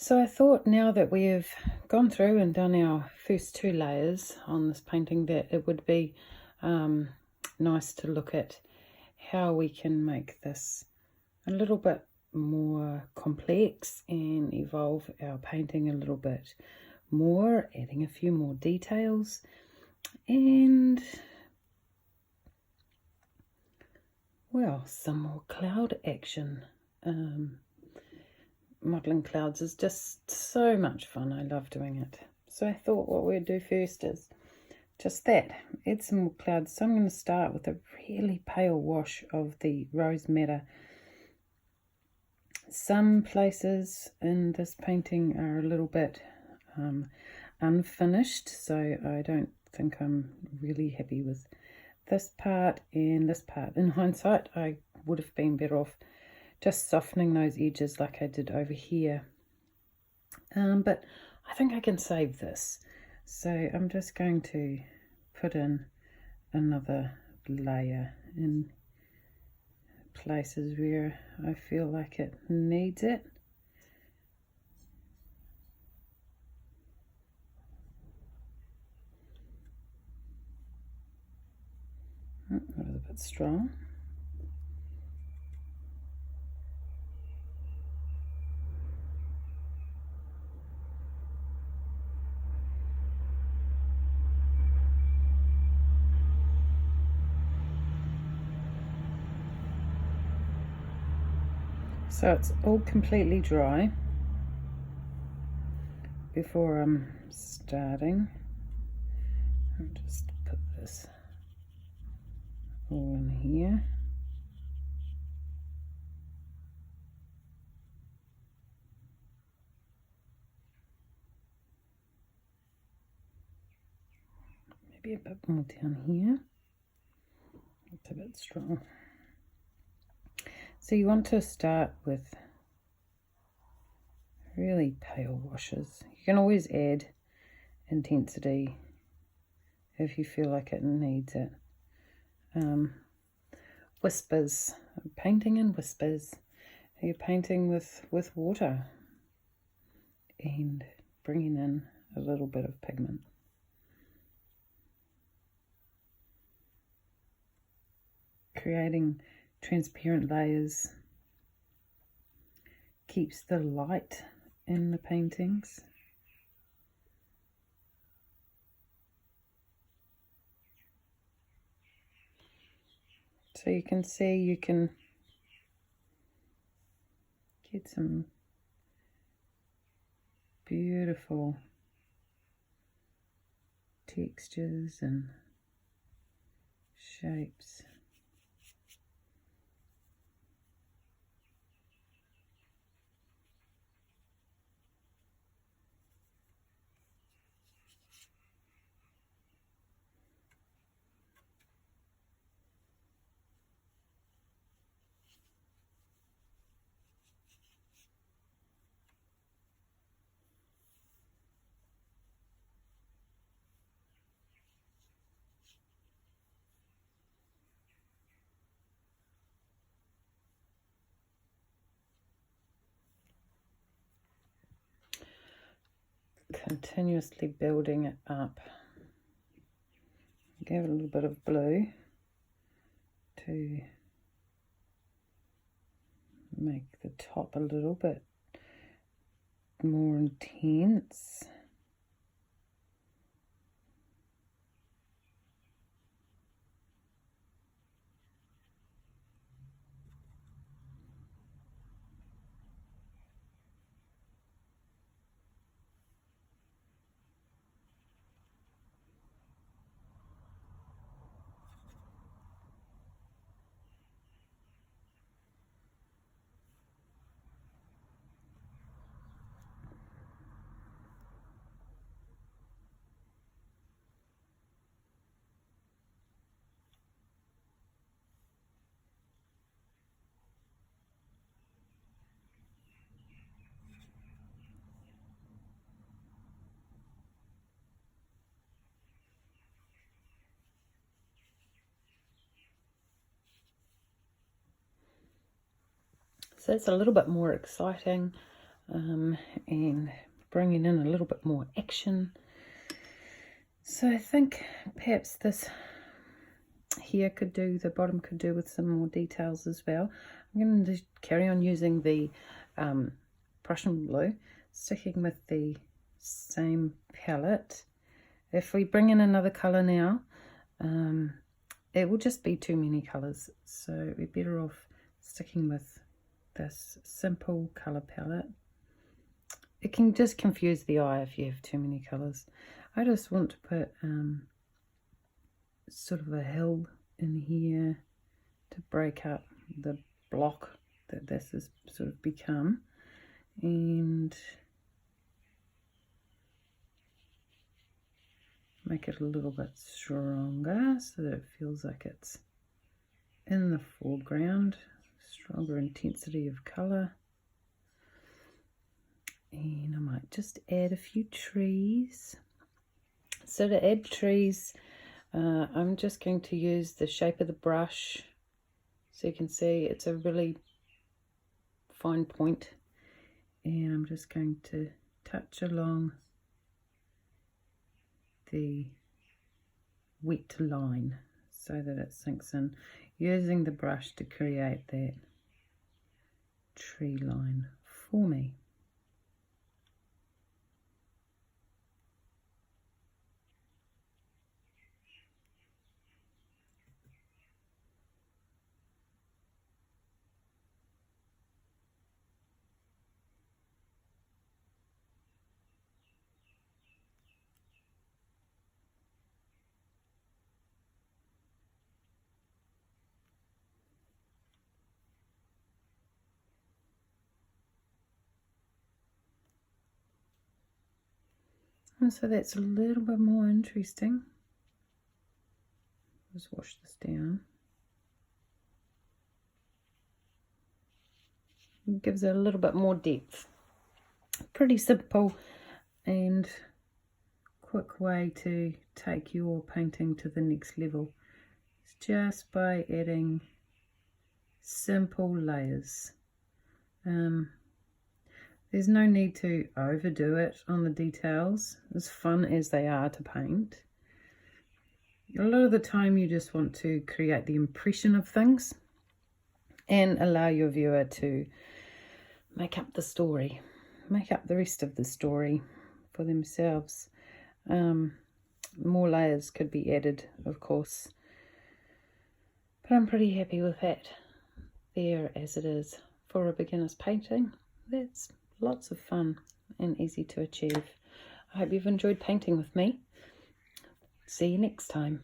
So I thought now that we have gone through and done our first 2 layers on this painting that it would be nice to look at how we can make this a little bit more complex and evolve our painting a little bit more, adding a few more details and, well, some more cloud action. Modelling clouds is just so much fun. I love doing it. So I thought what we'd do first is just that, add some more clouds. So I'm going to start with a really pale wash of the Rose Madder. Some places in this painting are a little bit unfinished, so I don't think I'm really happy with this part and this part. In hindsight, I would have been better off just softening those edges like I did over here. But I think I can save this. So I'm just going to put in another layer in places where I feel like it needs it. That was a bit strong. So it's all completely dry before I'm starting. I'll just put this all in here. Maybe a bit more down here. It's a bit strong. So you want to start with really pale washes. You can always add intensity if you feel like it needs it. Whispers, painting in whispers. You're painting with water and bringing in a little bit of pigment. Creating transparent layers keeps the light in the paintings. So you can see you can get some beautiful textures and shapes. Continuously building it up. Give it a little bit of blue to make the top a little bit more intense. So it's a little bit more exciting. and bringing in a little bit more action. So I think perhaps this here could do, the bottom could do with some more details as well. I'm going to carry on using the Prussian blue, sticking with the same palette. If we bring in another colour now, it will just be too many colours, so we're better off sticking with this simple colour palette. It can just confuse the eye if you have too many colours. I just want to put sort of a hill in here to break up the block that this has sort of become, and make it a little bit stronger so that it feels like it's in the foreground, stronger intensity of colour. And I might just add a few trees. So to add trees, I'm just going to use the shape of the brush, so you can see it's a really fine point, and I'm just going to touch along the wet line so that it sinks in, using the brush to create that tree line for me. And so that's a little bit more interesting. Just wash this down. It gives it a little bit more depth. Pretty simple and quick way to take your painting to the next level. It's just by adding simple layers. There's no need to overdo it on the details, as fun as they are to paint. A lot of the time you just want to create the impression of things and allow your viewer to make up the story, make up the rest of the story for themselves. More layers could be added, of course, but I'm pretty happy with that there as it is for a beginner's painting. That's lots of fun and easy to achieve. I hope you've enjoyed painting with me. See you next time.